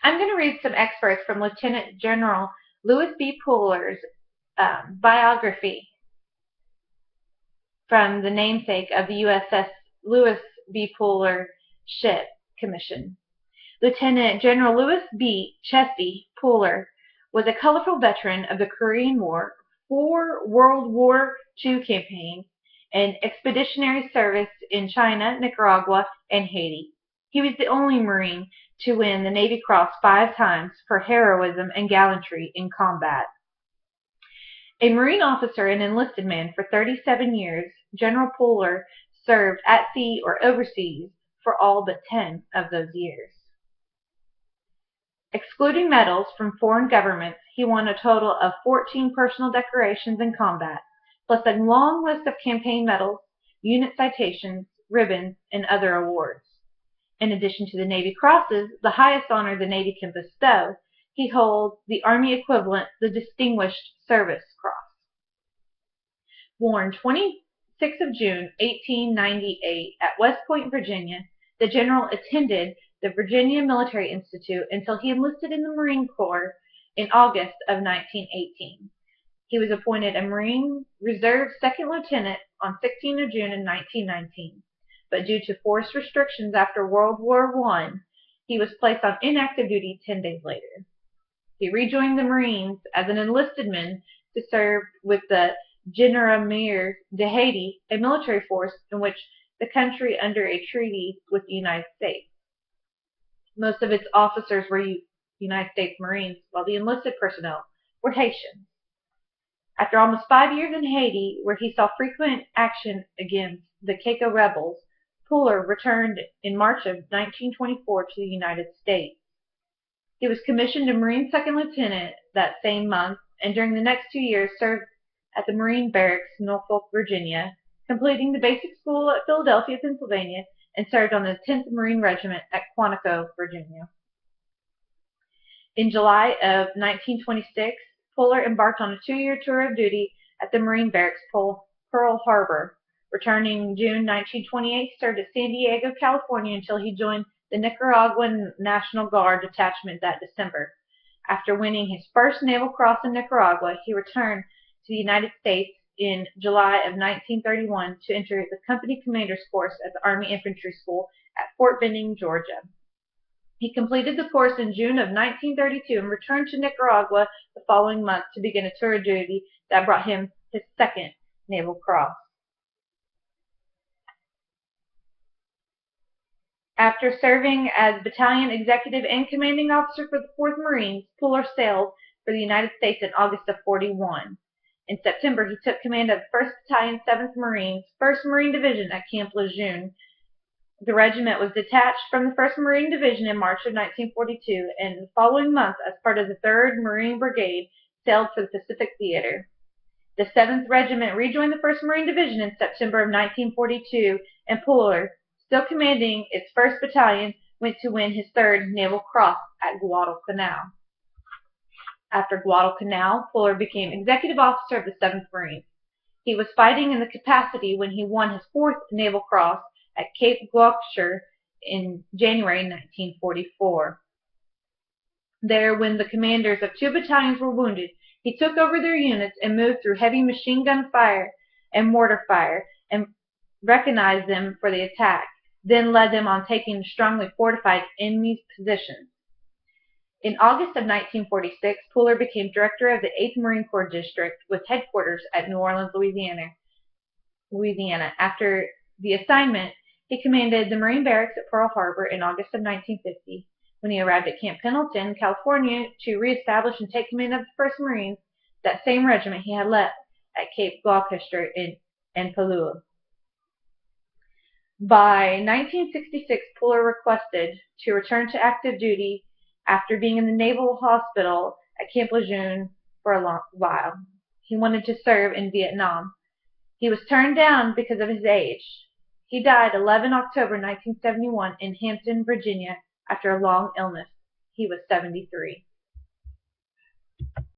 I'm going to read some excerpts from Lieutenant General Louis B. Puller's biography from the namesake of the USS Louis B. Puller Ship Commission. Lieutenant General Louis B. Chesty Puller was a colorful veteran of the Korean War, 4 World War II campaigns, and expeditionary service in China, Nicaragua, and Haiti. He was the only Marine to win the Navy Cross 5 times for heroism and gallantry in combat. A Marine officer and enlisted man for 37 years, General Puller served at sea or overseas for all but 10 of those years. Excluding medals from foreign governments, he won a total of 14 personal decorations in combat, plus a long list of campaign medals, unit citations, ribbons, and other awards. In addition to the Navy Crosses, the highest honor the Navy can bestow, he holds the Army equivalent, the Distinguished Service Cross. Born 26th of June, 1898, at West Point, Virginia, the general attended the Virginia Military Institute until he enlisted in the Marine Corps in August of 1918. He was appointed a Marine Reserve Second Lieutenant on 16th of June in 1919, but due to force restrictions after World War I, he was placed on inactive duty 10 days later. He rejoined the Marines as an enlisted man to serve with the Gendarmerie de Haiti, a military force in which the country under a treaty with the United States. Most of its officers were United States Marines, while the enlisted personnel were Haitians. After almost 5 years in Haiti, where he saw frequent action against the Keiko rebels, Puller returned in March of 1924 to the United States. He was commissioned a Marine Second Lieutenant that same month, and during the next 2 years served at the Marine Barracks, Norfolk, Virginia, completing the basic school at Philadelphia, Pennsylvania, and served on the 10th Marine Regiment at Quantico, Virginia. In July of 1926, Puller embarked on a 2-year tour of duty at the Marine Barracks, Pearl Harbor. Returning June 1928, he served at San Diego, California until he joined the Nicaraguan National Guard detachment that December. After winning his first Naval Cross in Nicaragua, he returned to the United States in July of 1931 to enter the company commander's course at the Army Infantry School at Fort Benning, Georgia. He completed the course in June of 1932 and returned to Nicaragua the following month to begin a tour of duty that brought him his second Naval Cross. After serving as battalion executive and commanding officer for the 4th Marines, Puller sailed for the United States in August of 41. In September, he took command of the 1st Battalion, 7th Marines, 1st Marine Division at Camp Lejeune. The regiment was detached from the 1st Marine Division in March of 1942, and the following month, as part of the 3rd Marine Brigade, sailed for the Pacific Theater. The 7th Regiment rejoined the 1st Marine Division in September of 1942, and Puller, still commanding its 1st Battalion, went to win his 3rd Naval Cross at Guadalcanal. After Guadalcanal, Puller became executive officer of the 7th Marines. He was fighting in the capacity when he won his 4th Naval Cross at Cape Gloucester in January 1944. There, when the commanders of 2 battalions were wounded, he took over their units and moved through heavy machine gun fire and mortar fire and recognized them for the attack, then led them on taking strongly fortified enemy positions. In August of 1946, Puller became director of the 8th Marine Corps District with headquarters at New Orleans, Louisiana. After the assignment, he commanded the Marine Barracks at Pearl Harbor in August of 1950. When he arrived at Camp Pendleton, California, to reestablish and take command of the 1st Marines, that same regiment he had left at Cape Gloucester and Palua. By 1966, Puller requested to return to active duty after being in the Naval Hospital at Camp Lejeune for a long while. He wanted to serve in Vietnam. He was turned down because of his age. He died 11 October 1971 in Hampton, Virginia, after a long illness. He was 73.